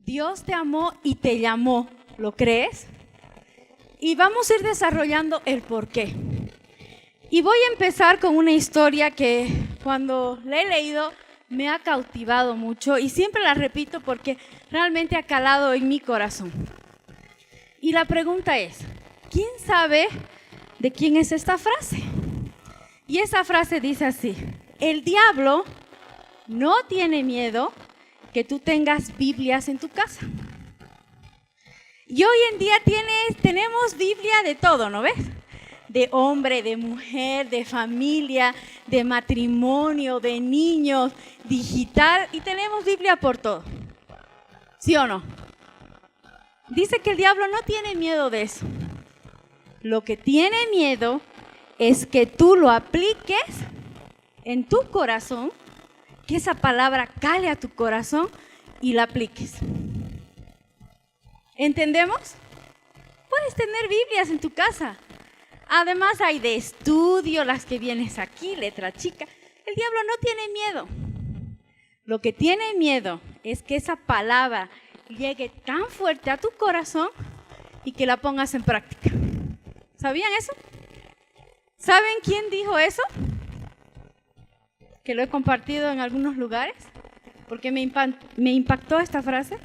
Dios te amó y te llamó. ¿Lo crees? Y vamos a ir desarrollando el por qué. Y voy a empezar con una historia que cuando la he leído me ha cautivado mucho y siempre la repito porque realmente ha calado en mi corazón. Y la pregunta es, ¿quién sabe de quién es esta frase? Y esa frase dice así: el diablo no tiene miedo que tú tengas Biblias en tu casa. Y hoy en día tenemos Biblia de todo, ¿no ves? De hombre, de mujer, de familia, de matrimonio, de niños, digital, y tenemos Biblia por todo. ¿Sí o no? Dice que el diablo no tiene miedo de eso. Lo que tiene miedo es que tú lo apliques en tu corazón, que esa palabra cale a tu corazón y la apliques. ¿Entendemos? Puedes tener Biblias en tu casa. Además hay de estudio, las que vienes aquí, letra chica. El diablo no tiene miedo. Lo que tiene miedo es que esa palabra llegue tan fuerte a tu corazón y que la pongas en práctica. ¿Sabían eso? ¿Saben quién dijo eso? Que lo he compartido en algunos lugares, porque me impactó esta frase.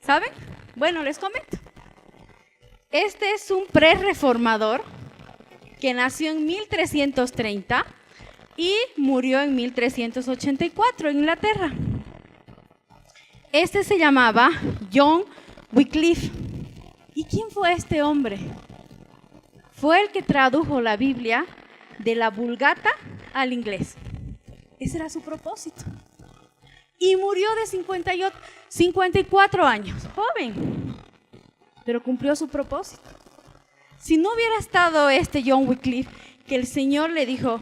¿Saben? Bueno, les comento. Este es un prerreformador que nació en 1330 y murió en 1384 en Inglaterra. Este se llamaba John Wycliffe. ¿Y quién fue este hombre? Fue el que tradujo la Biblia de la Vulgata al inglés. Ese era su propósito. Y murió de 54 años, joven, pero cumplió su propósito. Si no hubiera estado este John Wycliffe, que el Señor le dijo,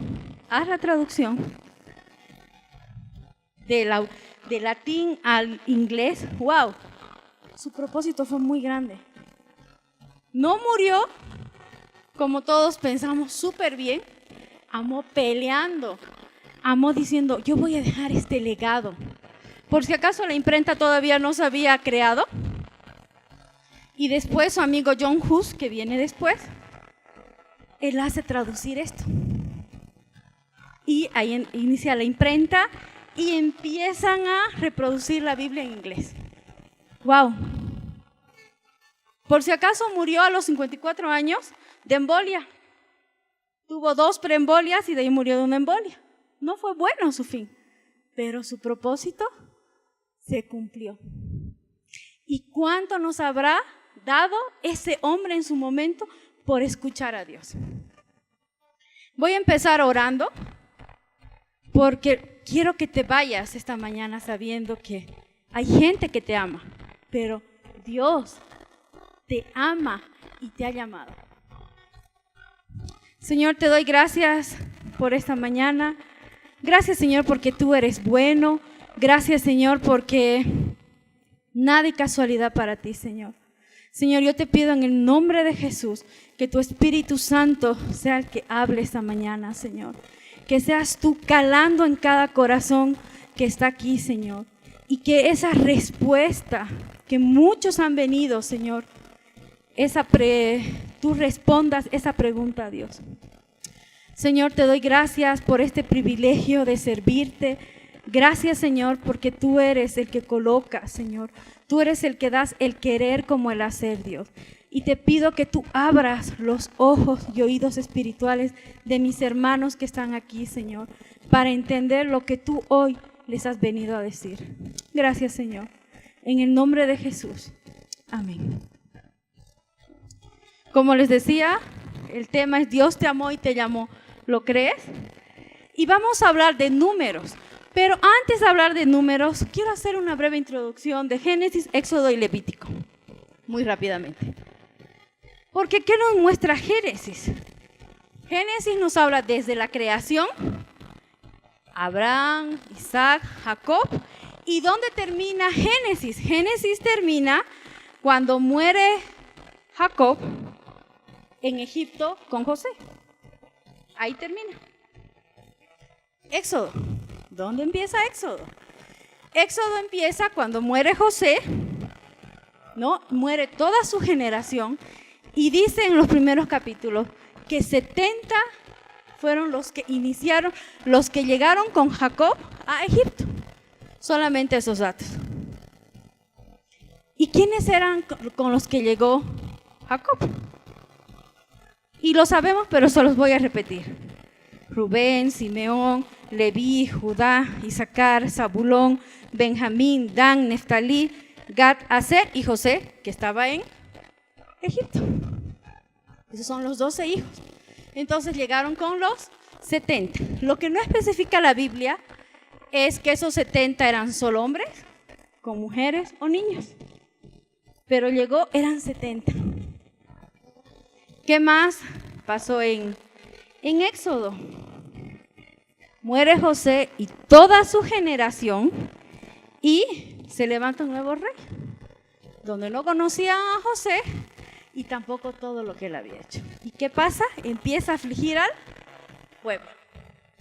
haz la traducción de latín al inglés, wow, su propósito fue muy grande. No murió, como todos pensamos, súper bien, amó peleando, amó diciendo, yo voy a dejar este legado. Por si acaso la imprenta todavía no se había creado. Y después su amigo John Hus, que viene después, él hace traducir esto. Y ahí inicia la imprenta y empiezan a reproducir la Biblia en inglés. ¡Wow! Por si acaso murió a los 54 años de embolia. Tuvo 2 preembolias y de ahí murió de una embolia. No fue bueno su fin, pero su propósito se cumplió. ¿Y cuánto nos habrá dado ese hombre en su momento por escuchar a Dios? Voy a empezar orando porque quiero que te vayas esta mañana sabiendo que hay gente que te ama, pero Dios te ama y te ha llamado. Señor, te doy gracias por esta mañana. Gracias, Señor, porque tú eres bueno. Gracias, Señor, porque nada es casualidad para ti, Señor. Señor, yo te pido en el nombre de Jesús que tu Espíritu Santo sea el que hable esta mañana, Señor. Que seas tú calando en cada corazón que está aquí, Señor. Y que esa respuesta que muchos han venido, Señor, tú respondas esa pregunta a Dios. Señor, te doy gracias por este privilegio de servirte. Gracias, Señor, porque tú eres el que coloca, Señor. Tú eres el que das el querer como el hacer, Dios. Y te pido que tú abras los ojos y oídos espirituales de mis hermanos que están aquí, Señor, para entender lo que tú hoy les has venido a decir. Gracias, Señor. En el nombre de Jesús. Amén. Como les decía, el tema es Dios te amó y te llamó. ¿Lo crees? Y vamos a hablar de números. Pero antes de hablar de números, quiero hacer una breve introducción de Génesis, Éxodo y Levítico. Muy rápidamente. Porque ¿qué nos muestra Génesis? Génesis nos habla desde la creación, Abraham, Isaac, Jacob. ¿Y dónde termina Génesis? Génesis termina cuando muere Jacob en Egipto con José. Ahí termina. Éxodo. ¿Dónde empieza Éxodo? Éxodo empieza cuando muere José ¿no? Muere toda su generación y dice en los primeros capítulos que 70 fueron los que iniciaron, los que llegaron con Jacob a Egipto. Solamente esos datos. ¿Y quiénes eran con los que llegó Jacob? Y lo sabemos, pero se los voy a repetir. Rubén, Simeón, Leví, Judá, Isaacar, Zabulón, Benjamín, Dan, Neftalí, Gad, Aser y José, que estaba en Egipto. Esos son los 12 hijos. Entonces llegaron con los 70. Lo que no especifica la Biblia es que esos 70 eran solo hombres, con mujeres o niños. Pero eran 70. ¿Qué más pasó en Éxodo? Muere José y toda su generación y se levanta un nuevo rey, donde no conocían a José y tampoco todo lo que él había hecho. ¿Y qué pasa? Empieza a afligir al pueblo.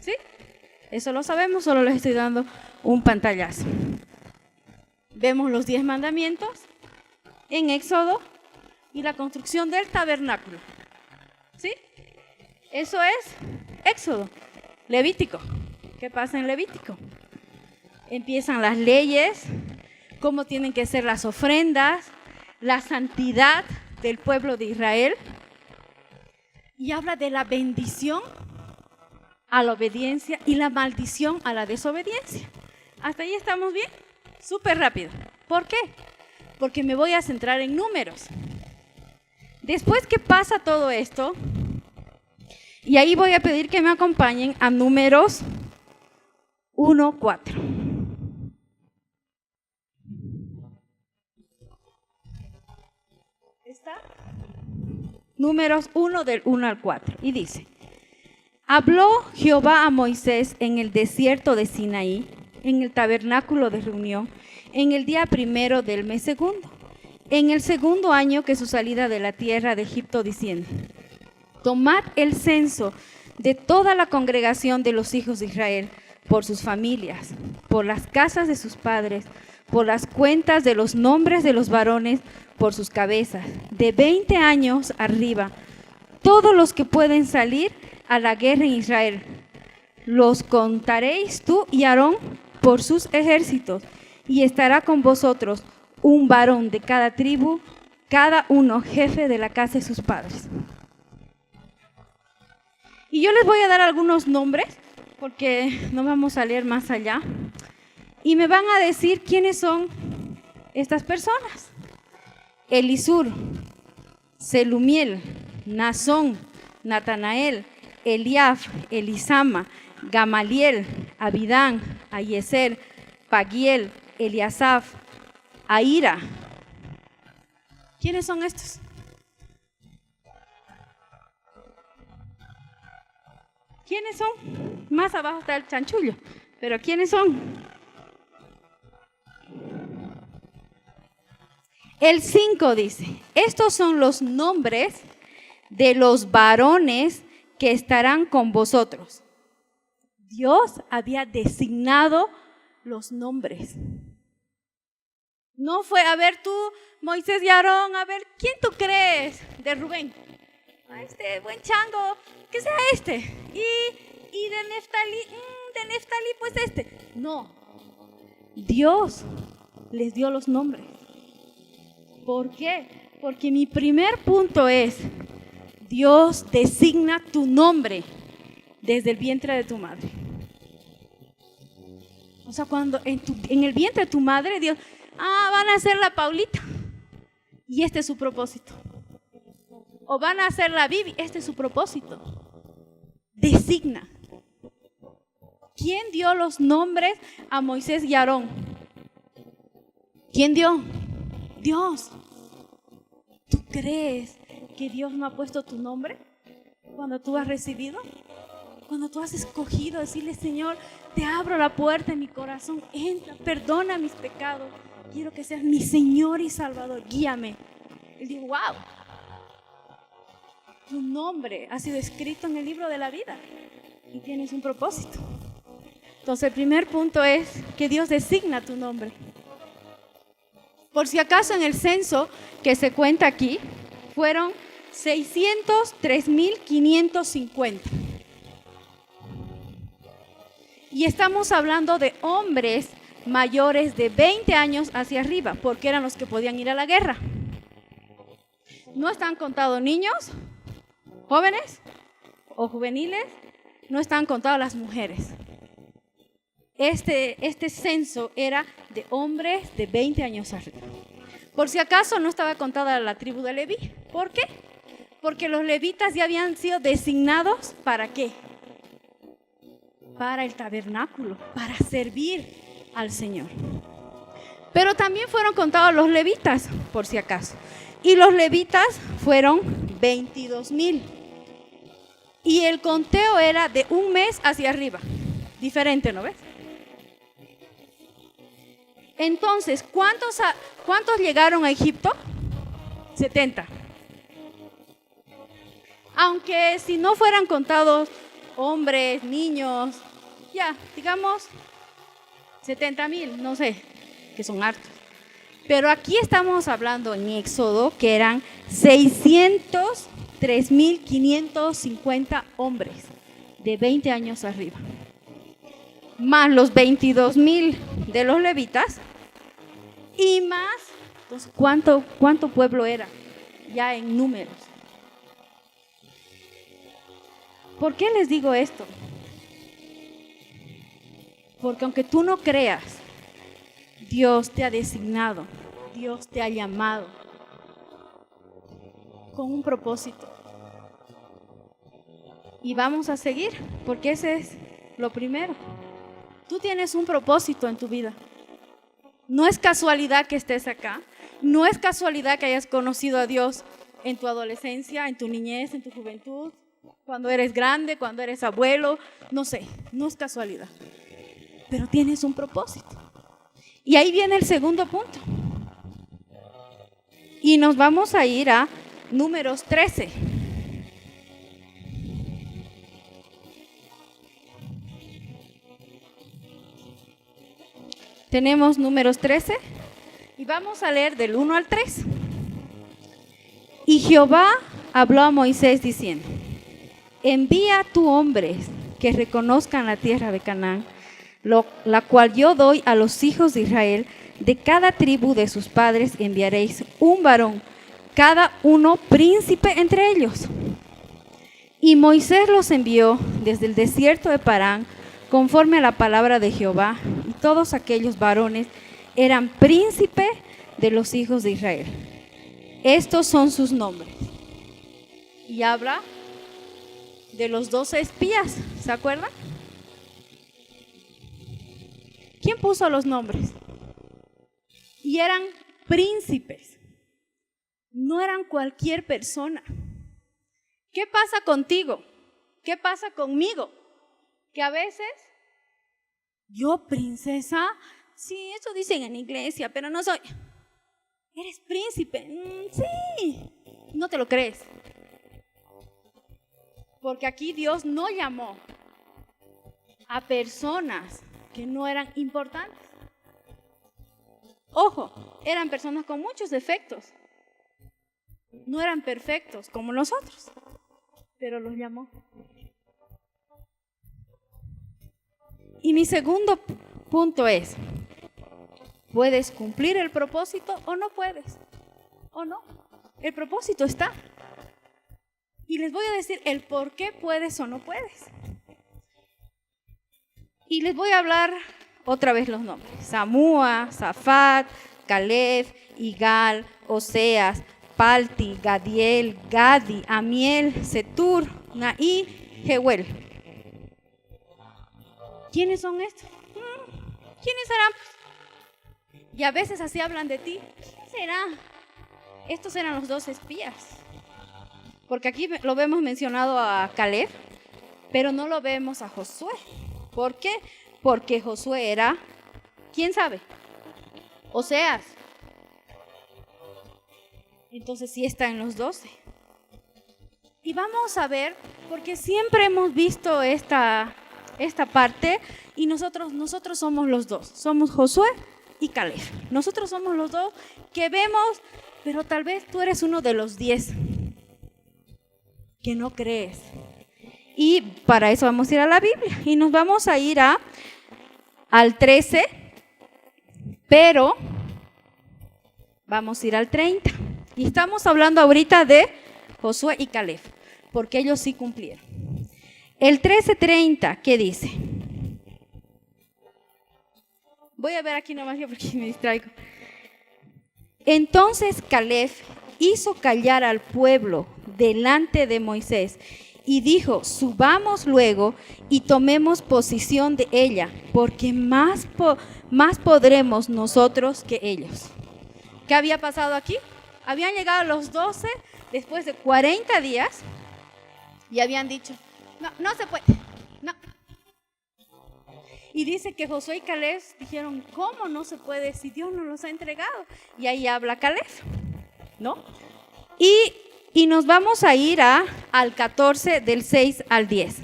¿Sí? Eso lo sabemos, solo les estoy dando un pantallazo. Vemos los 10 mandamientos en Éxodo y la construcción del tabernáculo. ¿Sí? Eso es Éxodo. Levítico. ¿Qué pasa en Levítico? Empiezan las leyes, cómo tienen que ser las ofrendas, la santidad del pueblo de Israel, y habla de la bendición a la obediencia y la maldición a la desobediencia. ¿Hasta ahí estamos bien? Súper rápido. ¿Por qué? Porque me voy a centrar en números. Después que pasa todo esto, y ahí voy a pedir que me acompañen a Números 1:4. ¿Está? Números 1 del 1 al 4. Y dice: habló Jehová a Moisés en el desierto de Sinaí, en el tabernáculo de reunión, en el día 1 del mes 2, en el 2 año que su salida de la tierra de Egipto, diciendo: tomad el censo de toda la congregación de los hijos de Israel, por sus familias, por las casas de sus padres, por las cuentas de los nombres de los varones, por sus cabezas, de 20 años arriba, todos los que pueden salir a la guerra en Israel. Los contaréis tú y Aarón por sus ejércitos, y estará con vosotros un varón de cada tribu, cada uno jefe de la casa de sus padres. Y yo les voy a dar algunos nombres, porque no vamos a leer más allá, y me van a decir quiénes son estas personas. Elisur, Selumiel, Nazón, Natanael, Eliab, Elisama, Gamaliel, Abidán, Ayeser, Pagiel, Eliasaf, Aira. ¿Quiénes son estos? ¿Quiénes son? Más abajo está el chanchullo, pero ¿quiénes son? El 5 dice: estos son los nombres de los varones que estarán con vosotros. Dios había designado los nombres. No fue, a ver tú, Moisés y Aarón, a ver, ¿quién tú crees de Rubén? A este buen chango, que sea este. Y de Neftalí, pues este. No, Dios les dio los nombres. ¿Por qué? Porque mi primer punto es: Dios designa tu nombre desde el vientre de tu madre. O sea, cuando en el vientre de tu madre, Dios, van a hacer la Paulita, y este es su propósito. O van a hacer la Bibi, este es su propósito. Designa. ¿Quién dio los nombres a Moisés y Aarón? ¿Quién dio? Dios. ¿Tú crees que Dios no ha puesto tu nombre cuando tú has recibido? Cuando tú has escogido decirle: Señor, te abro la puerta en mi corazón, entra, perdona mis pecados, quiero que seas mi Señor y Salvador, guíame. Él dijo: wow, tu nombre ha sido escrito en el libro de la vida y tienes un propósito. Entonces el primer punto es que Dios designa tu nombre. Por si acaso, en el censo que se cuenta aquí, fueron 603.550. Y estamos hablando de hombres mayores de 20 años hacia arriba, porque eran los que podían ir a la guerra. No están contados niños, jóvenes o juveniles, no están contadas las mujeres. Este censo era de hombres de 20 años arriba. Por si acaso no estaba contada la tribu de Leví. ¿Por qué? Porque los levitas ya habían sido designados ¿para qué? Para el tabernáculo, para servir al Señor. Pero también fueron contados los levitas, por si acaso. Y los levitas fueron 22,000. Y el conteo era de un mes hacia arriba. Diferente, ¿no ves? Entonces, ¿cuántos llegaron a Egipto? 70. Aunque si no fueran contados hombres, niños, ya, digamos 70,000, no sé, que son hartos. Pero aquí estamos hablando en Éxodo que eran 603.550 hombres de 20 años arriba, más los 22,000 de los levitas y más, entonces, ¿cuánto pueblo era? Ya en números. ¿Por qué les digo esto? Porque aunque tú no creas, Dios te ha designado, Dios te ha llamado con un propósito. Y vamos a seguir, porque ese es lo primero. Tú tienes un propósito en tu vida. No es casualidad que estés acá, no es casualidad que hayas conocido a Dios en tu adolescencia, en tu niñez, en tu juventud, cuando eres grande, cuando eres abuelo, no sé, no es casualidad. Pero tienes un propósito. Y ahí viene el segundo punto. Y nos vamos a ir a Números 13. Tenemos Números 13 y vamos a leer del 1 al 3. Y Jehová habló a Moisés diciendo: envía a tus hombres que reconozcan la tierra de Canaán, la cual yo doy a los hijos de Israel. De cada tribu de sus padres enviaréis un varón, cada uno príncipe entre ellos. Y Moisés los envió desde el desierto de Parán, conforme a la palabra de Jehová, y todos aquellos varones eran príncipes de los hijos de Israel. Estos son sus nombres. Y habla de los 12 espías, ¿se acuerdan? ¿Quién puso los nombres? Y eran príncipes, no eran cualquier persona. ¿Qué pasa contigo? ¿Qué pasa conmigo? Que a veces, yo princesa, sí, eso dicen en iglesia, pero no soy. ¿Eres príncipe? Sí, no te lo crees. Porque aquí Dios no llamó a personas que no eran importantes. Ojo, eran personas con muchos defectos. No eran perfectos como nosotros, pero los llamó. Y mi segundo punto es: ¿puedes cumplir el propósito o no puedes? ¿O no? El propósito está. Y les voy a decir el por qué puedes o no puedes. Y les voy a hablar otra vez los nombres: Samúa, Zafat, Caleb, Igal, Oseas, Palti, Gadiel, Gadi, Amiel, Setur, Naí, Jehuel. ¿Quiénes son estos? ¿Quiénes serán? Y a veces así hablan de ti. ¿Quién será? Estos eran los 2 espías. Porque aquí lo vemos mencionado a Caleb, pero no lo vemos a Josué. ¿Por qué? Porque Josué era, ¿quién sabe? Oseas. Entonces sí está en los 12. Y vamos a ver, porque siempre hemos visto esta parte, y nosotros somos los dos. Somos Josué y Caleb. Nosotros somos los dos que vemos, pero tal vez tú eres uno de los 10 que no crees. Y para eso vamos a ir a la Biblia y nos vamos a ir al 13, pero vamos a ir al 30. Y estamos hablando ahorita de Josué y Caleb, porque ellos sí cumplieron. El 13:30, ¿qué dice? Voy a ver aquí nomás yo porque me distraigo. Entonces Caleb hizo callar al pueblo delante de Moisés y dijo: subamos luego y tomemos posición de ella, porque más podremos nosotros que ellos. ¿Qué había pasado aquí? Habían llegado los 12 después de 40 días y habían dicho: no se puede, no. Y dice que Josué y Caleb dijeron: ¿cómo no se puede si Dios nos los ha entregado? Y ahí habla Caleb, ¿no? Y nos vamos a ir al 14 del 6 al 10.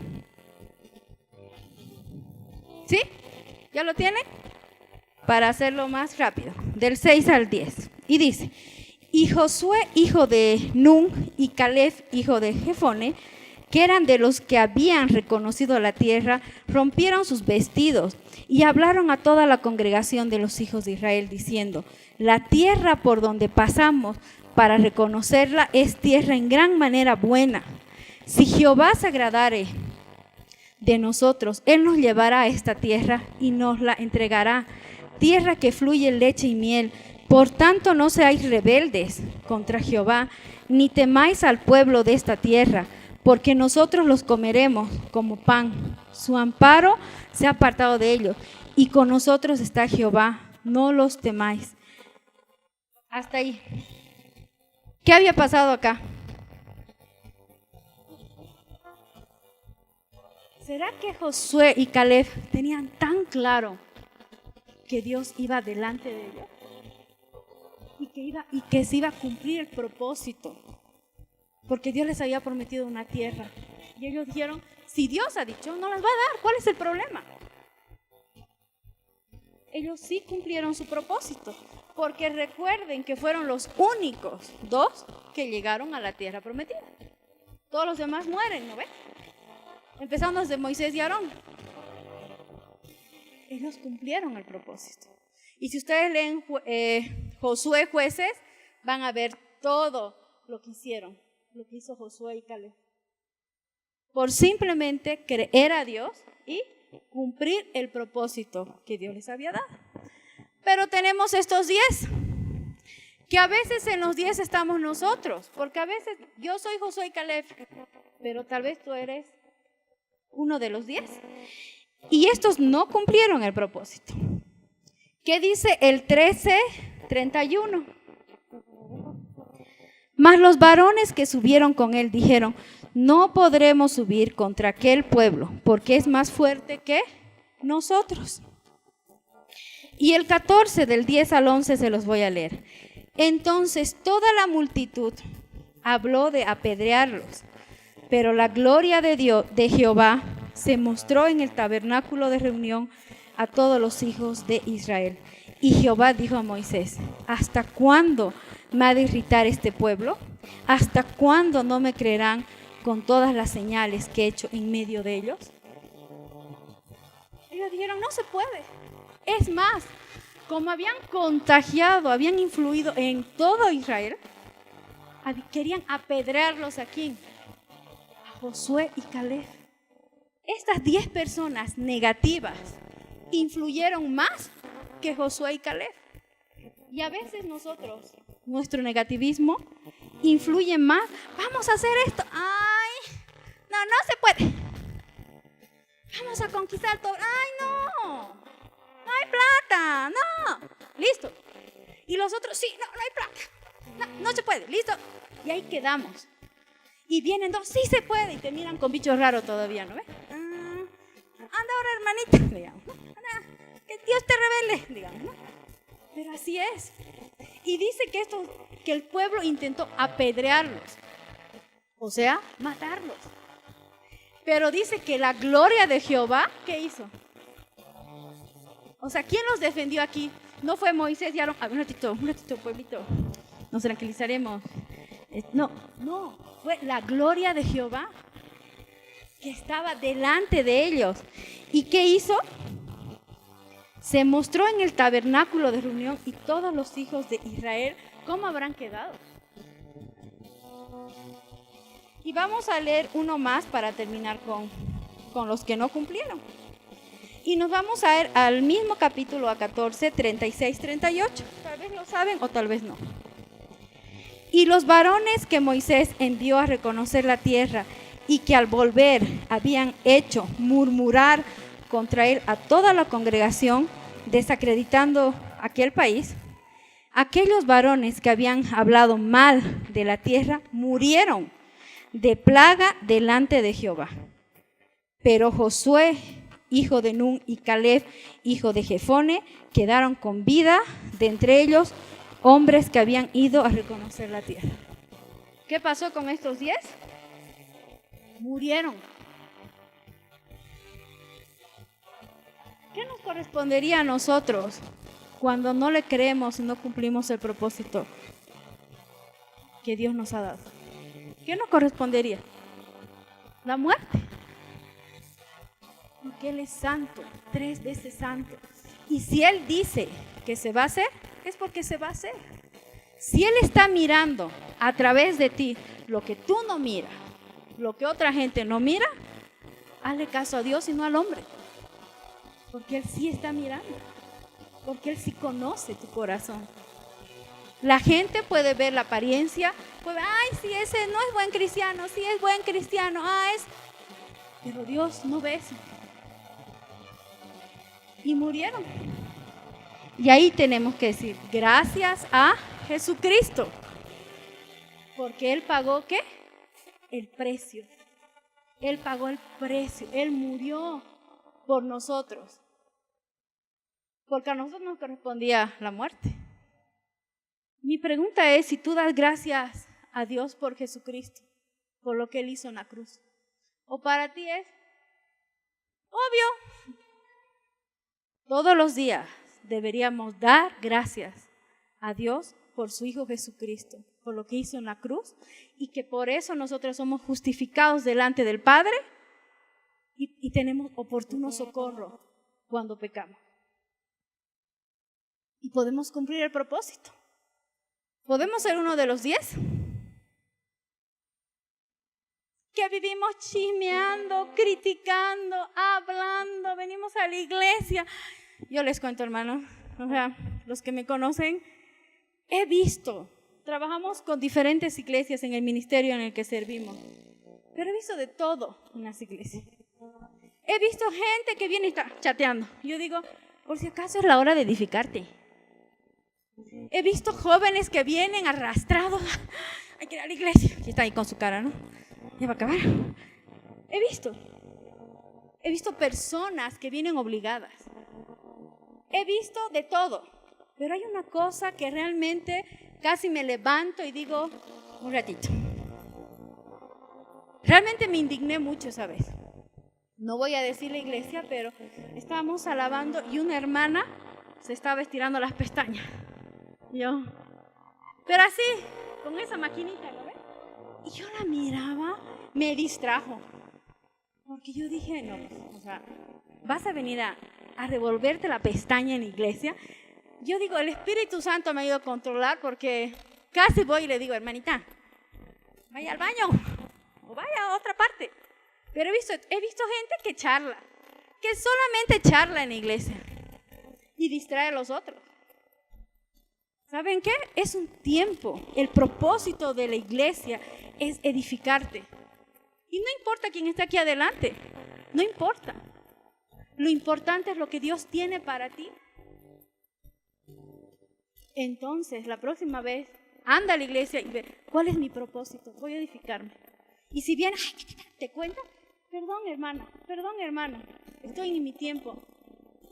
¿Sí? ¿Ya lo tienen? Para hacerlo más rápido, del 6 al 10. Y dice: y Josué, hijo de Nun, y Caleb, hijo de Jefone, que eran de los que habían reconocido la tierra, rompieron sus vestidos y hablaron a toda la congregación de los hijos de Israel, diciendo: la tierra por donde pasamos para reconocerla es tierra en gran manera buena. Si Jehová se agradare de nosotros, Él nos llevará a esta tierra y nos la entregará, tierra que fluye leche y miel. Por tanto, no seáis rebeldes contra Jehová, ni temáis al pueblo de esta tierra, porque nosotros los comeremos como pan. Su amparo se ha apartado de ellos, y con nosotros está Jehová, no los temáis. Hasta ahí. ¿Qué había pasado acá? ¿Será que Josué y Caleb tenían tan claro que Dios iba delante de ellos? Y que se iba a cumplir el propósito, porque Dios les había prometido una tierra. Y ellos dijeron: si Dios ha dicho, no las va a dar, ¿cuál es el problema? Ellos sí cumplieron su propósito, porque recuerden que fueron los únicos 2 que llegaron a la tierra prometida. Todos los demás mueren, ¿no ven? Empezando desde Moisés y Aarón. Ellos cumplieron el propósito. Y si ustedes leen Josué, Jueces, van a ver todo lo que hicieron, lo que hizo Josué y Caleb. Por simplemente creer a Dios y cumplir el propósito que Dios les había dado. Pero tenemos estos 10, que a veces en los 10 estamos nosotros, porque a veces yo soy Josué y Caleb, pero tal vez tú eres uno de los 10. Y estos no cumplieron el propósito. ¿Qué dice el 13:31? Mas los varones que subieron con él dijeron: no podremos subir contra aquel pueblo, porque es más fuerte que nosotros. Y el 14 del 10 al 11 se los voy a leer. Entonces toda la multitud habló de apedrearlos, pero la gloria de Dios, de Jehová, se mostró en el tabernáculo de reunión a todos los hijos de Israel. Y Jehová dijo a Moisés: ¿hasta cuándo me ha de irritar este pueblo? ¿Hasta cuándo no me creerán con todas las señales que he hecho en medio de ellos? Ellos dijeron: no se puede. Es más, como habían contagiado, habían influido en todo Israel, querían apedrearlos aquí, a Josué y Caleb. Estas 10 personas negativas influyeron más que Josué y Caleb. Y a veces nosotros, nuestro negativismo influye más. Vamos a hacer esto. Ay, no se puede. Vamos a conquistar todo. Ay, no hay plata. No, listo. Y los otros: sí, no hay plata. No se puede, listo. Y ahí quedamos. Y vienen 2: sí se puede. Y te miran con bicho raro todavía, ¿no ves? Anda ahora, hermanita, digamos, ¿no? Anda, que Dios te revele, digamos, ¿no? Pero así es. Y dice que el pueblo intentó apedrearlos, o sea, matarlos. Pero dice que la gloria de Jehová, ¿qué hizo? O sea, ¿quién los defendió aquí? No fue Moisés y Aarón. Un ratito, pueblito. Nos tranquilizaremos. No, fue la gloria de Jehová que estaba delante de ellos. ¿Y qué hizo? Se mostró en el tabernáculo de reunión y todos los hijos de Israel, ¿cómo habrán quedado? Y vamos a leer uno más para terminar con los que no cumplieron. Y nos vamos a ir al mismo capítulo, a 14, 36, 38. Tal vez lo saben o tal vez no. Y los varones que Moisés envió a reconocer la tierra y que al volver habían hecho murmurar contra él a toda la congregación, desacreditando aquel país, aquellos varones que habían hablado mal de la tierra murieron de plaga delante de Jehová. Pero Josué, hijo de Nun, y Caleb, hijo de Jefone, quedaron con vida de entre ellos hombres que habían ido a reconocer la tierra. ¿Qué pasó con estos 10? Murieron. ¿Qué nos correspondería a nosotros cuando no le creemos y no cumplimos el propósito que Dios nos ha dado? ¿Qué nos correspondería? La muerte. Porque Él es santo, 3 veces santo. Y si Él dice que se va a hacer, es porque se va a hacer. Si Él está mirando a través de ti lo que tú no miras, lo que otra gente no mira, hazle caso a Dios y no al hombre. Porque Él sí está mirando. Porque Él sí conoce tu corazón. La gente puede ver la apariencia, puede, ay, si ese no es buen cristiano, si es buen cristiano, pero Dios no ve eso. Y murieron. Y ahí tenemos que decir, gracias a Jesucristo. Porque Él pagó, ¿qué? El precio. Él pagó el precio. Él murió por nosotros. Porque a nosotros nos correspondía la muerte. Mi pregunta es si tú das gracias a Dios por Jesucristo, por lo que Él hizo en la cruz. O para ti es obvio. Todos los días deberíamos dar gracias a Dios por su Hijo Jesucristo, por lo que hizo en la cruz, y que por eso nosotros somos justificados delante del Padre y tenemos oportuno socorro cuando pecamos. Y podemos cumplir el propósito. ¿Podemos ser uno de los 10? Que vivimos chismeando, criticando, hablando, venimos a la iglesia. Yo les cuento, hermanos, los que me conocen, he visto, trabajamos con diferentes iglesias en el ministerio en el que servimos, pero he visto de todo en las iglesias. He visto gente que viene y está chateando. Yo digo, por si acaso es la hora de edificarte. He visto jóvenes que vienen arrastrados, hay que ir a la iglesia, y está ahí con su cara, ¿no? Ya va a acabar. He visto personas que vienen obligadas. He visto de todo, pero hay una cosa que realmente casi me levanto y digo, un ratito. Realmente me indigné mucho esa vez. No voy a decir la iglesia, pero estábamos alabando y una hermana se estaba estirando las pestañas. Pero así, con esa maquinita, ¿lo ves? Y yo la miraba, me distrajo. Porque yo dije, no, o sea, vas a venir a revolverte la pestaña en la iglesia. Yo digo, el Espíritu Santo me ha ido a controlar porque casi voy y le digo, hermanita, vaya al baño o vaya a otra parte. Pero he visto gente que charla, que solamente charla en la iglesia y distrae a los otros. ¿Saben qué? Es un tiempo. El propósito de la iglesia es edificarte. Y no importa quién está aquí adelante, no importa. Lo importante es lo que Dios tiene para ti. Entonces, la próxima vez, anda a la iglesia y ve, ¿cuál es mi propósito? Voy a edificarme. Y si bien te cuenta, perdón hermano, estoy en mi tiempo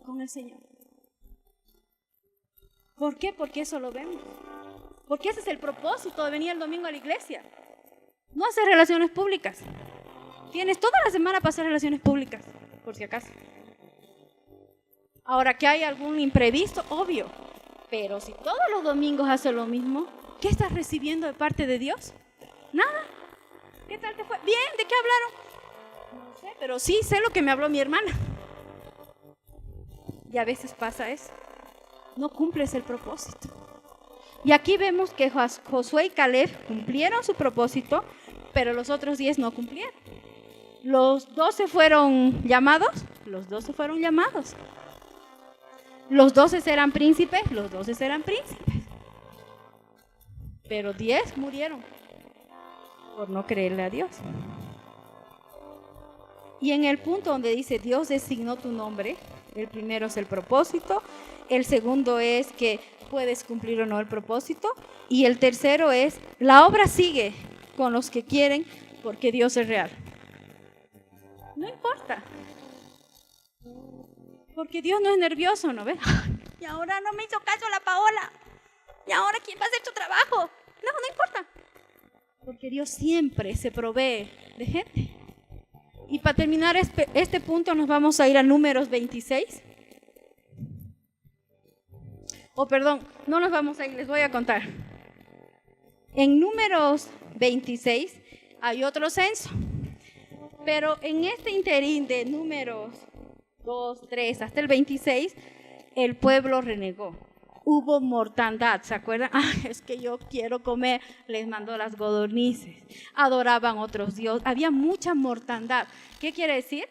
con el Señor. ¿Por qué? Porque eso lo vemos. Porque ese es el propósito de venir el domingo a la iglesia. No hacer relaciones públicas. Tienes toda la semana para hacer relaciones públicas, por si acaso. Ahora que hay algún imprevisto, obvio. Pero si todos los domingos haces lo mismo, ¿qué estás recibiendo de parte de Dios? Nada. ¿Qué tal te fue? Bien, ¿de qué hablaron? No sé, pero sí sé lo que me habló mi hermana. Y a veces pasa eso. No cumples el propósito. Y aquí vemos que Josué y Caleb cumplieron su propósito, pero los otros 10 no cumplieron. Los 12 fueron llamados, los 12 fueron llamados. Los 12 eran príncipes, los 12 eran príncipes. Pero 10 murieron por no creerle a Dios. Y en el punto donde dice Dios designó tu nombre, el primero es el propósito, el segundo es que puedes cumplir o no el propósito, y el tercero es la obra sigue con los que quieren porque Dios es real. No importa. Porque Dios no es nervioso, ¿no ves? Y ahora no me hizo caso la Paola. ¿Y ahora quién va a hacer tu trabajo? No importa. Porque Dios siempre se provee de gente. Y para terminar este punto nos vamos a ir a Números 26. Perdón, no nos vamos a ir, les voy a contar. En Números 26 hay otro censo. Pero en este interín de Números 2, 3 hasta el 26, el pueblo renegó. Hubo mortandad, ¿se acuerdan? Es que yo quiero comer, les mandó las codornices, adoraban otros dioses, había mucha mortandad. ¿Qué quiere decir?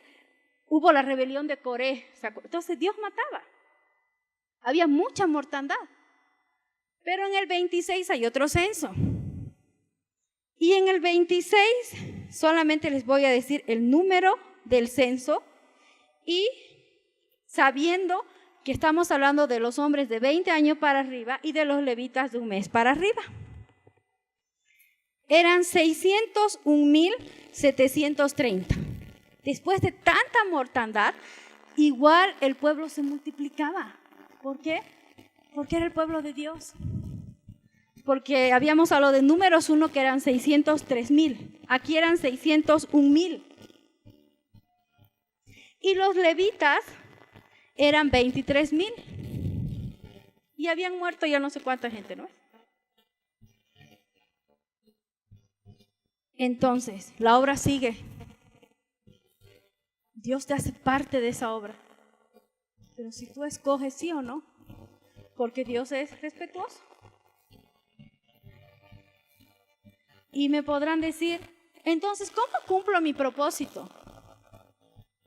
Hubo la rebelión de Coré, entonces Dios mataba, había mucha mortandad. Pero en el 26 hay otro censo. Y en el 26 solamente les voy a decir el número del censo y sabiendo que estamos hablando de los hombres de 20 años para arriba y de los levitas de un mes para arriba. Eran 601,730. Después de tanta mortandad, igual el pueblo se multiplicaba. ¿Por qué? Porque era el pueblo de Dios. Porque habíamos hablado de Números 1 que eran 603,000. Aquí eran 601,000. Y los levitas eran 23,000. Y habían muerto ya no sé cuánta gente, ¿no? Entonces, la obra sigue. Dios te hace parte de esa obra. Pero si tú escoges sí o no, porque Dios es respetuoso. Y me podrán decir, entonces, ¿cómo cumplo mi propósito?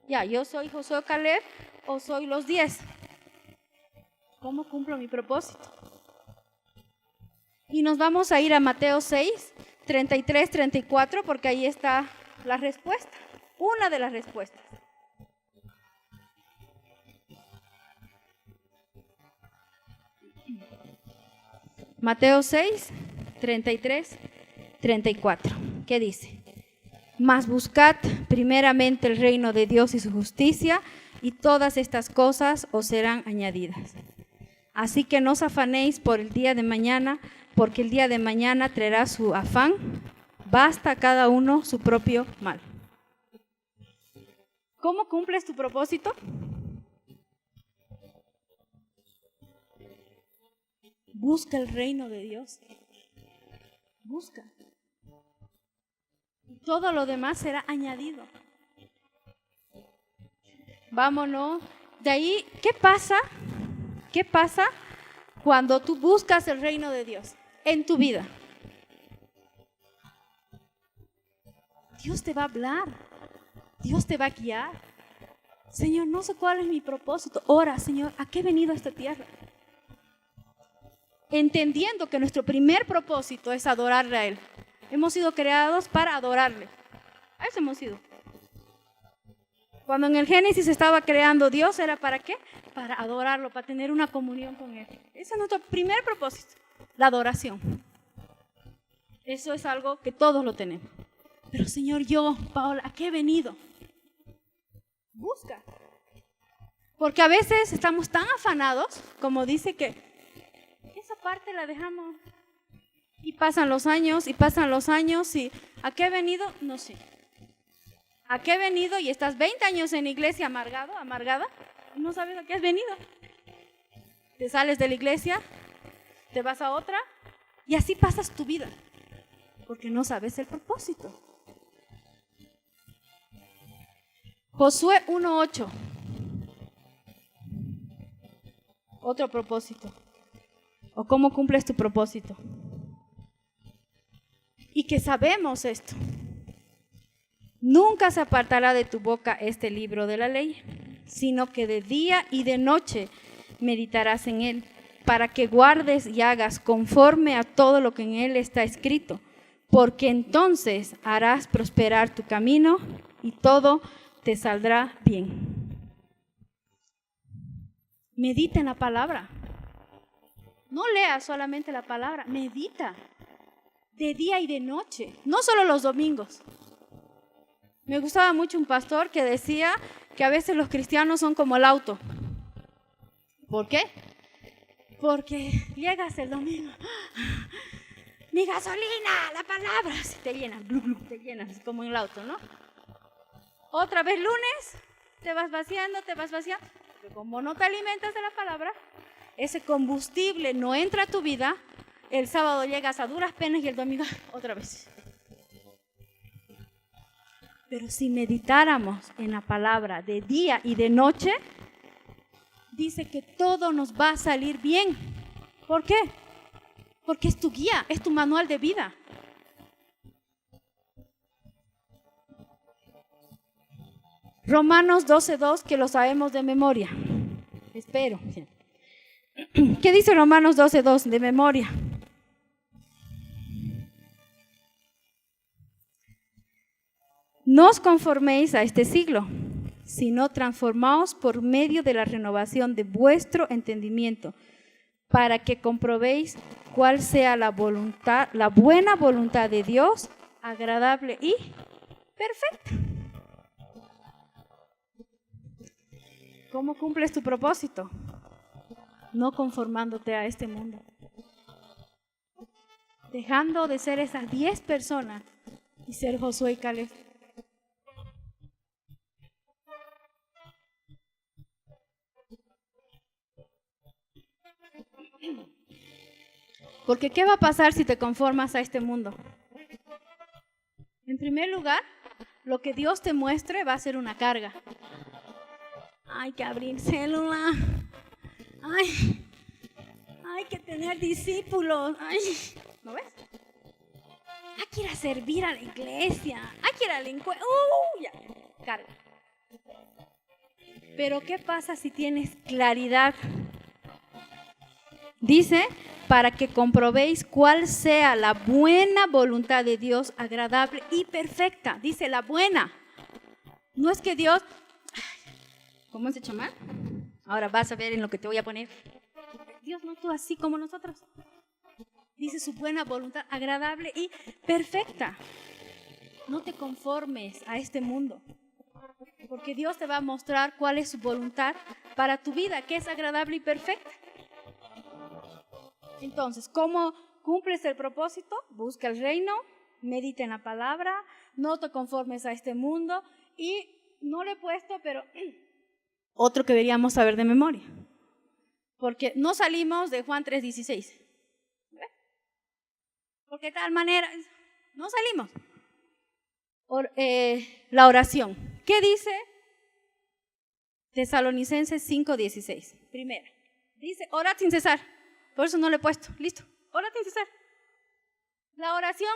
Ya, yo soy Josué Caleb o soy los 10. ¿Cómo cumplo mi propósito? Y nos vamos a ir a Mateo 6, 33, 34, porque ahí está la respuesta, una de las respuestas. Mateo 6, 33, 34. ¿Qué dice? Mas buscad primeramente el reino de Dios y su justicia, y todas estas cosas os serán añadidas. Así que no os afanéis por el día de mañana, porque el día de mañana traerá su afán. Basta a cada uno su propio mal. ¿Cómo cumples tu propósito? Busca el reino de Dios. Busca. Todo lo demás será añadido. Vámonos. De ahí, ¿qué pasa? ¿Qué pasa cuando tú buscas el reino de Dios en tu vida? Dios te va a hablar. Dios te va a guiar. Señor, no sé cuál es mi propósito. Ora, Señor, ¿a qué he venido a esta tierra? Entendiendo que nuestro primer propósito es adorarle a Él. Hemos sido creados para adorarle. A eso hemos sido. Cuando en el Génesis estaba creando Dios, ¿era para qué? Para adorarlo, para tener una comunión con Él. Ese es nuestro primer propósito, la adoración. Eso es algo que todos lo tenemos. Pero Señor, yo, Paola, ¿a qué he venido? Busca. Porque a veces estamos tan afanados, como dice que esa parte la dejamos. Y pasan los años, y ¿a qué he venido? No sé. ¿A qué he venido? Y estás 20 años en la iglesia amargada, y no sabes a qué has venido. te sales de la iglesia, te vas a otra y así pasas tu vida, porque no sabes el propósito. Josué 1:8. Otro propósito. ¿O cómo cumples tu propósito? Y que sabemos esto. Nunca se apartará de tu boca este libro de la ley, sino que de día y de noche meditarás en él, para que guardes y hagas conforme a todo lo que en él está escrito, porque entonces harás prosperar tu camino y todo te saldrá bien. Medita en la palabra. No leas solamente la palabra, medita de día y de noche, no solo los domingos. Me gustaba mucho un pastor que decía que a veces los cristianos son como el auto. ¿Por qué? Porque llegas el domingo, mi gasolina, la palabra, se te llena, te llenas como en el auto, ¿no? Otra vez lunes, te vas vaciando, pero como no te alimentas de la palabra, ese combustible no entra a tu vida, el sábado llegas a duras penas y el domingo otra vez. Pero si meditáramos en la palabra de día y de noche, dice que todo nos va a salir bien. ¿Por qué? Porque es tu guía, es tu manual de vida. Romanos 12:2, que lo sabemos de memoria. Espero. ¿Qué dice Romanos 12:2 de memoria? No os conforméis a este siglo, sino transformaos por medio de la renovación de vuestro entendimiento, para que comprobéis cuál sea la buena voluntad de Dios, agradable y perfecta. ¿Cómo cumples tu propósito? No conformándote a este mundo. Dejando de ser esas 10 personas y ser Josué y Caleb. Porque ¿qué va a pasar si te conformas a este mundo? En primer lugar, lo que Dios te muestre va a ser una carga. Hay que abrir célula. Hay que tener discípulos. ¿No ves? Hay que ir a servir a la iglesia. Hay que ir al encuentro. Ya, carga. Pero ¿qué pasa si tienes claridad? Dice, para que comprobéis cuál sea la buena voluntad de Dios, agradable y perfecta. Dice la buena. No es que Dios, ¿cómo se llama? Ahora vas a ver en lo que te voy a poner. Dios no actúa así como nosotros. Dice su buena voluntad, agradable y perfecta. No te conformes a este mundo, porque Dios te va a mostrar cuál es su voluntad para tu vida, que es agradable y perfecta. Entonces, ¿cómo cumples el propósito? Busca el reino, medita en la palabra, no te conformes a este mundo. Y no le he puesto, pero otro que deberíamos saber de memoria, porque no salimos de Juan 3:16. Porque de tal manera, no salimos. La oración. ¿Qué dice Tesalonicenses 5:16? Primera, dice, orad sin cesar. Por eso no lo he puesto. Listo. Orad sin cesar. La oración.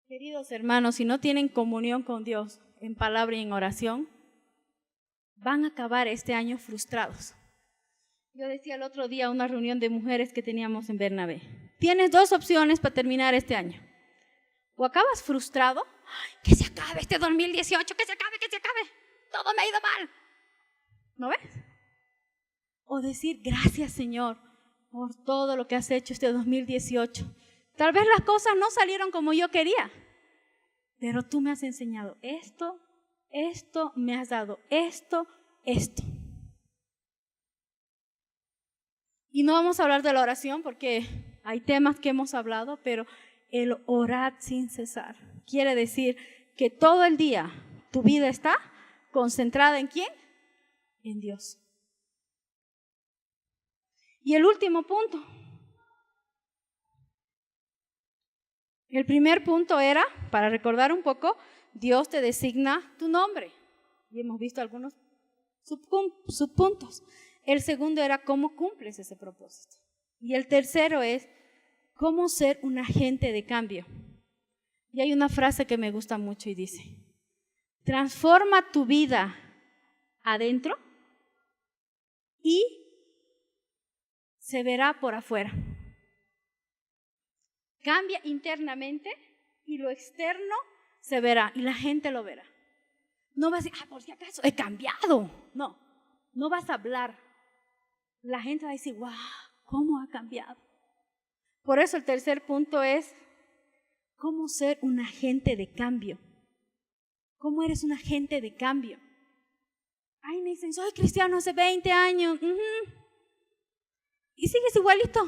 Queridos hermanos, si no tienen comunión con Dios en palabra y en oración, van a acabar este año frustrados. Yo decía el otro día una reunión de mujeres que teníamos en Bernabé. Tienes 2 opciones para terminar este año. O acabas frustrado, que se acabe este 2018, que se acabe. Todo me ha ido mal. ¿No ves? O decir, gracias Señor por todo lo que has hecho este 2018. Tal vez las cosas no salieron como yo quería, pero tú me has enseñado esto, me has dado esto. Y no vamos a hablar de la oración porque hay temas que hemos hablado, pero el orar sin cesar quiere decir que todo el día tu vida está concentrada ¿en quién? en Dios. Y el último punto. El primer punto era, para recordar un poco, Dios te designa tu nombre. Y hemos visto algunos subpuntos. El segundo era cómo cumples ese propósito. Y el tercero es cómo ser un agente de cambio. Y hay una frase que me gusta mucho y dice, transforma tu vida adentro y se verá por afuera. Cambia internamente y lo externo se verá y la gente lo verá. No vas a decir, por si acaso he cambiado. No, no vas a hablar. La gente va a decir, wow, ¿cómo ha cambiado? Por eso el tercer punto es cómo ser un agente de cambio. ¿Cómo eres un agente de cambio? Ay, me dicen, soy cristiano hace 20 años. Y sigues igualito.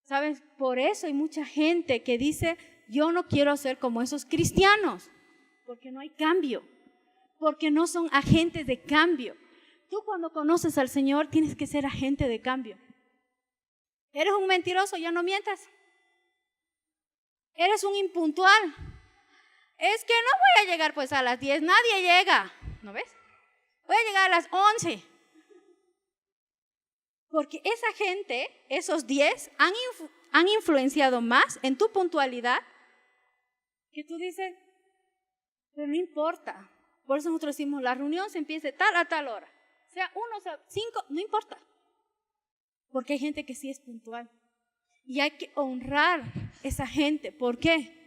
¿Sabes? Por eso hay mucha gente que dice, yo no quiero ser como esos cristianos, porque no hay cambio, porque no son agentes de cambio. Tú cuando conoces al Señor tienes que ser agente de cambio. Eres un mentiroso, ya no mientas. Eres un impuntual. Es que no voy a llegar pues a las 10, nadie llega, ¿no ves? Voy a llegar a las 11. Porque esa gente, esos 10, han influenciado más en tu puntualidad que tú dices, pero no importa. Por eso nosotros decimos, la reunión se empieza de tal a tal hora. Sea 1, sea 5, no importa. Porque hay gente que sí es puntual. Y hay que honrar esa gente. ¿Por qué?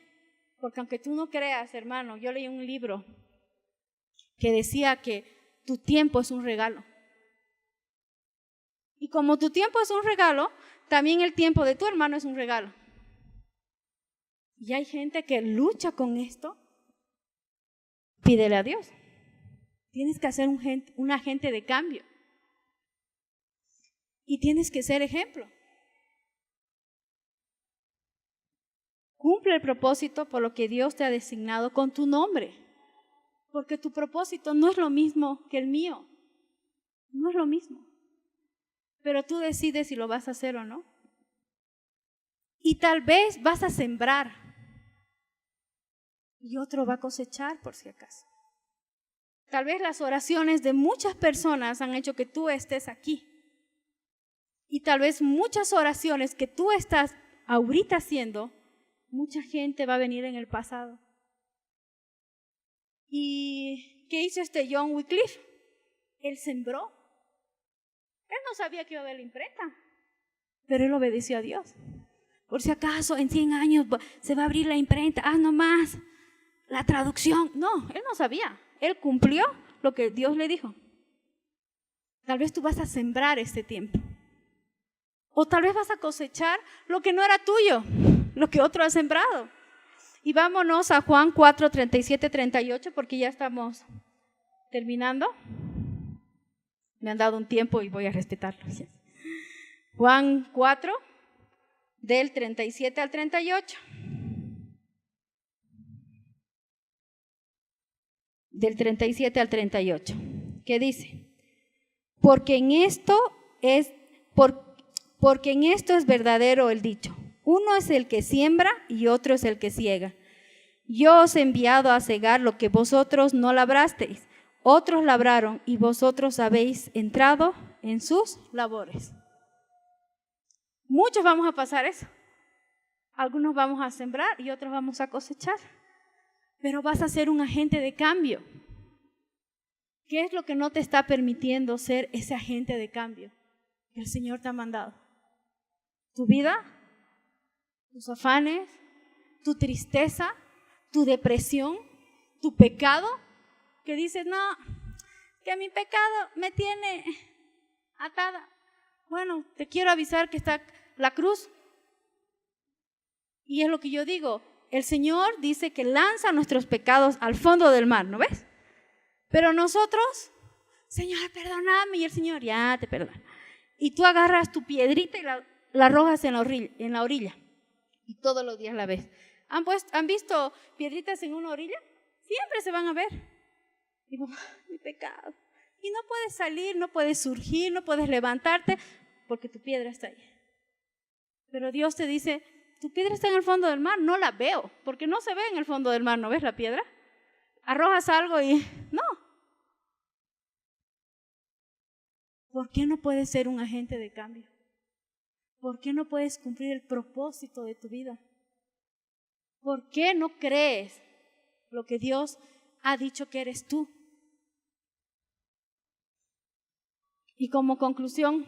Porque aunque tú no creas, hermano, yo leí un libro que decía que tu tiempo es un regalo. Y como tu tiempo es un regalo, también el tiempo de tu hermano es un regalo. Y hay gente que lucha con esto. Pídele a Dios. Tienes que ser un agente de cambio. Y tienes que ser ejemplo. Cumple el propósito por lo que Dios te ha designado con tu nombre. Porque tu propósito no es lo mismo que el mío. No es lo mismo. Pero tú decides si lo vas a hacer o no. Y tal vez vas a sembrar y otro va a cosechar por si acaso. Tal vez las oraciones de muchas personas han hecho que tú estés aquí. Y tal vez muchas oraciones que tú estás ahorita haciendo, mucha gente va a venir en el pasado. ¿Y qué hizo este John Wycliffe? Él sembró. Él no sabía que iba a haber la imprenta, pero él obedeció a Dios. Por si acaso en 100 años se va a abrir la imprenta, nomás la traducción. No, él no sabía. Él cumplió lo que Dios le dijo. Tal vez tú vas a sembrar este tiempo. O tal vez vas a cosechar lo que no era tuyo, lo que otro ha sembrado. Y vámonos a Juan 4, 37, 38, porque ya estamos terminando. Me han dado un tiempo y voy a respetarlo. Juan 4, del 37 al 38. Del 37 al 38. ¿Qué dice? Porque en esto es verdadero el dicho. Uno es el que siembra y otro es el que ciega. Yo os he enviado a cegar lo que vosotros no labrasteis. Otros labraron y vosotros habéis entrado en sus labores. Muchos vamos a pasar eso. Algunos vamos a sembrar y otros vamos a cosechar. Pero vas a ser un agente de cambio. ¿Qué es lo que no te está permitiendo ser ese agente de cambio que el Señor te ha mandado? ¿Tu vida? ¿Tus afanes? ¿Tu tristeza? ¿Tu depresión? ¿Tu pecado? Que dices, no, que mi pecado me tiene atada. Bueno, te quiero avisar que está la cruz. Y es lo que yo digo, el Señor dice que lanza nuestros pecados al fondo del mar, ¿no ves? Pero nosotros, Señor, perdóname, y el Señor, ya te perdona. Y tú agarras tu piedrita y la arrojas en la orilla. Y todos los días la ves. ¿Han visto piedritas en una orilla? Siempre se van a ver. Digo, mi pecado. Y no puedes salir, no puedes surgir, no puedes levantarte porque tu piedra está ahí. Pero Dios te dice, tu piedra está en el fondo del mar, no la veo, porque no se ve en el fondo del mar, ¿no ves la piedra? Arrojas algo y no. ¿Por qué no puedes ser un agente de cambio? ¿Por qué no puedes cumplir el propósito de tu vida? ¿Por qué no crees lo que Dios ha dicho que eres tú? Y como conclusión,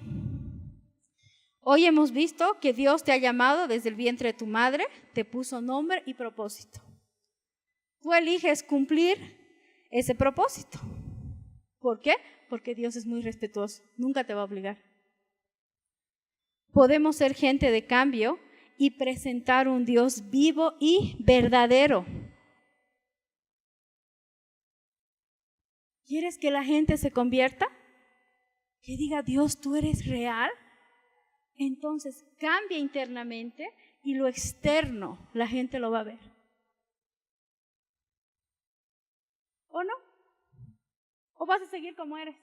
hoy hemos visto que Dios te ha llamado desde el vientre de tu madre, te puso nombre y propósito. Tú eliges cumplir ese propósito. ¿Por qué? Porque Dios es muy respetuoso, nunca te va a obligar. Podemos ser gente de cambio y presentar un Dios vivo y verdadero. ¿Quieres que la gente se convierta? Que diga, Dios, ¿tú eres real? Entonces cambia internamente y lo externo la gente lo va a ver. ¿O no? ¿O vas a seguir como eres?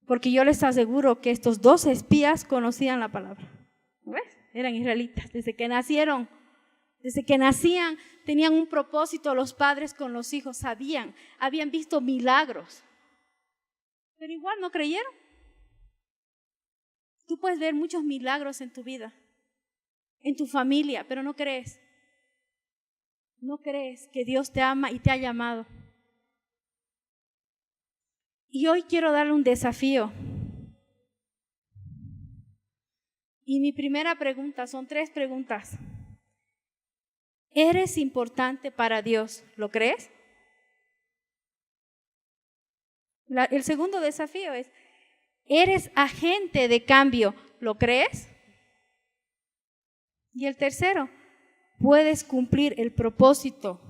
Porque yo les aseguro que estos 12 espías conocían la palabra. ¿Ves? Eran israelitas desde que nacieron. Desde que nacían tenían un propósito los padres con los hijos, sabían, habían visto milagros. Pero igual no creyeron. Tú puedes ver muchos milagros en tu vida, en tu familia, pero no crees. No crees que Dios te ama y te ha llamado. Y hoy quiero darle un desafío. Y mi primera pregunta, son 3 preguntas. ¿Eres importante para Dios? ¿Lo crees? El segundo desafío es, ¿eres agente de cambio? ¿Lo crees? Y el tercero, ¿puedes cumplir el propósito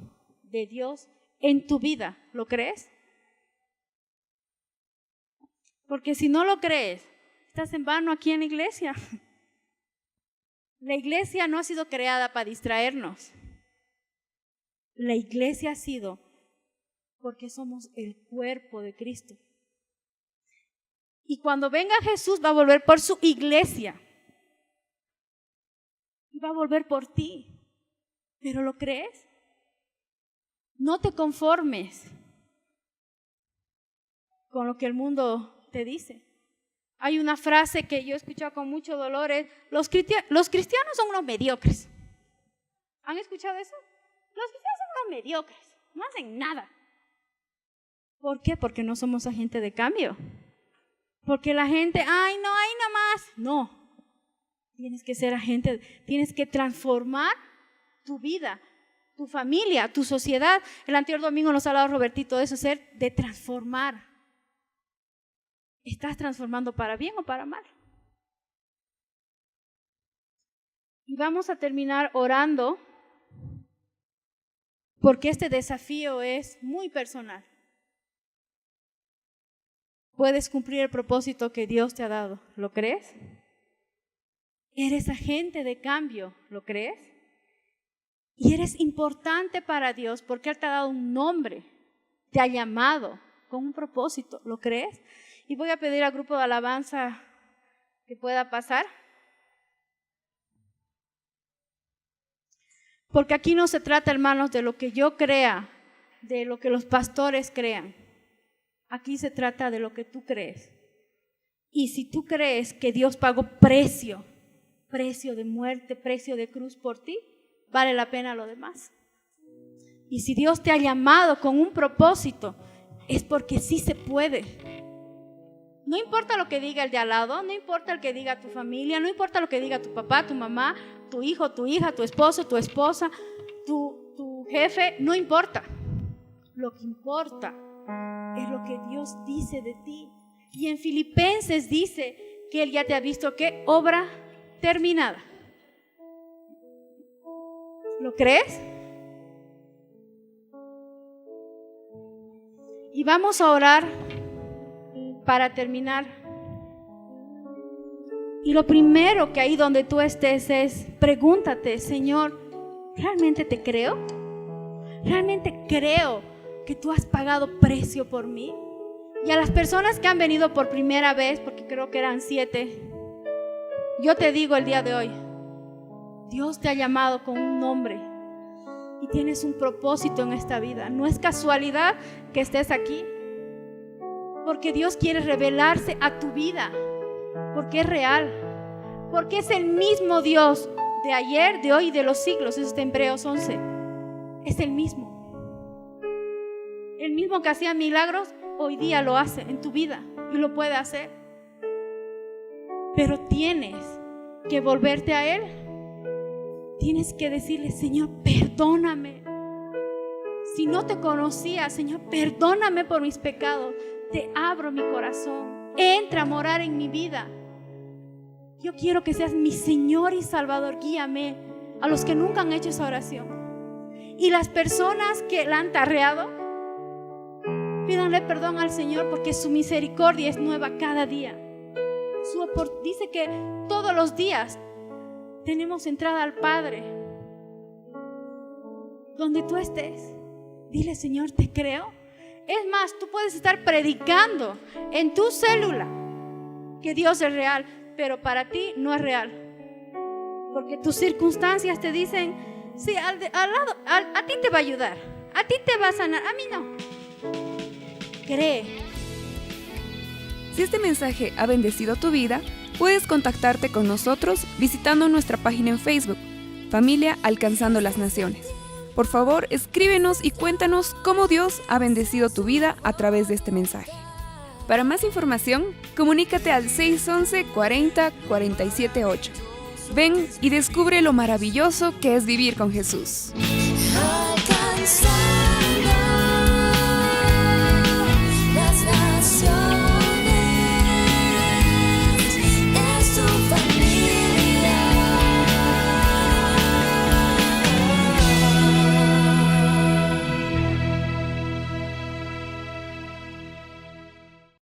de Dios en tu vida? ¿Lo crees? Porque si no lo crees, estás en vano aquí en la iglesia. La iglesia no ha sido creada para distraernos. La iglesia ha sido porque somos el cuerpo de Cristo. Y cuando venga Jesús va a volver por su iglesia. Y va a volver por ti. ¿Pero lo crees? No te conformes con lo que el mundo te dice. Hay una frase que yo he escuchado con mucho dolor, es, los cristianos son unos mediocres. ¿Han escuchado eso? Los cristianos son unos mediocres, no hacen nada. ¿Por qué? Porque no somos agente de cambio. Porque la gente, ay no, ahí nomás. No, tienes que ser agente, tienes que transformar tu vida, tu familia, tu sociedad. El anterior domingo nos ha hablado Robertito de eso, ser de transformar. ¿Estás transformando para bien o para mal? Y vamos a terminar orando porque este desafío es muy personal. Puedes cumplir el propósito que Dios te ha dado, ¿lo crees? Eres agente de cambio, ¿lo crees? Y eres importante para Dios porque Él te ha dado un nombre, te ha llamado con un propósito, ¿lo crees? Y voy a pedir al grupo de alabanza que pueda pasar. Porque aquí no se trata, hermanos, de lo que yo crea, de lo que los pastores crean. Aquí se trata de lo que tú crees. Y si tú crees que Dios pagó precio de muerte, precio de cruz por ti, vale la pena lo demás. Y si Dios te ha llamado con un propósito, es porque sí se puede. No importa lo que diga el de al lado, no importa lo que diga tu familia, no importa lo que diga tu papá, tu mamá, tu hijo, tu hija, tu esposo, tu esposa, tu jefe, no importa. Lo que importa es lo que Dios dice de ti. Y en Filipenses dice que Él ya te ha visto, ¿qué? Obra terminada. ¿Lo crees? Y vamos a orar para terminar. Y lo primero que ahí donde tú estés es, pregúntate, Señor, ¿realmente te creo? ¿Realmente creo que tú has pagado precio por mí? Y a las personas que han venido por primera vez, porque creo que eran 7, yo te digo el día de hoy, Dios te ha llamado con un nombre y tienes un propósito en esta vida. No es casualidad que estés aquí, porque Dios quiere revelarse a tu vida, porque es real, porque es el mismo Dios de ayer, de hoy y de los siglos. Eso está en Hebreos 11. Es el mismo que hacía milagros, hoy día lo hace en tu vida y lo puede hacer. Pero tienes que volverte a Él. Tienes que decirle: Señor, perdóname. Si no te conocía, Señor, perdóname por mis pecados. Te abro mi corazón. Entra a morar en mi vida. Yo quiero que seas mi Señor y Salvador. Guíame. A los que nunca han hecho esa oración. Y las personas que la han tarreado, pídanle perdón al Señor, porque su misericordia es nueva cada día. Dice que todos los días tenemos entrada al Padre. Donde tú estés, dile: Señor, te creo. Es más, tú puedes estar predicando en tu célula que Dios es real, pero para ti no es real, porque tus circunstancias te dicen: sí, al lado, a ti te va a ayudar, a ti te va a sanar, a mí no. Cree. Si este mensaje ha bendecido tu vida, puedes contactarte con nosotros visitando nuestra página en Facebook, Familia Alcanzando las Naciones. Por favor, escríbenos y cuéntanos cómo Dios ha bendecido tu vida a través de este mensaje. Para más información, comunícate al 611 40 47 8. Ven y descubre lo maravilloso que es vivir con Jesús. Alcanzar.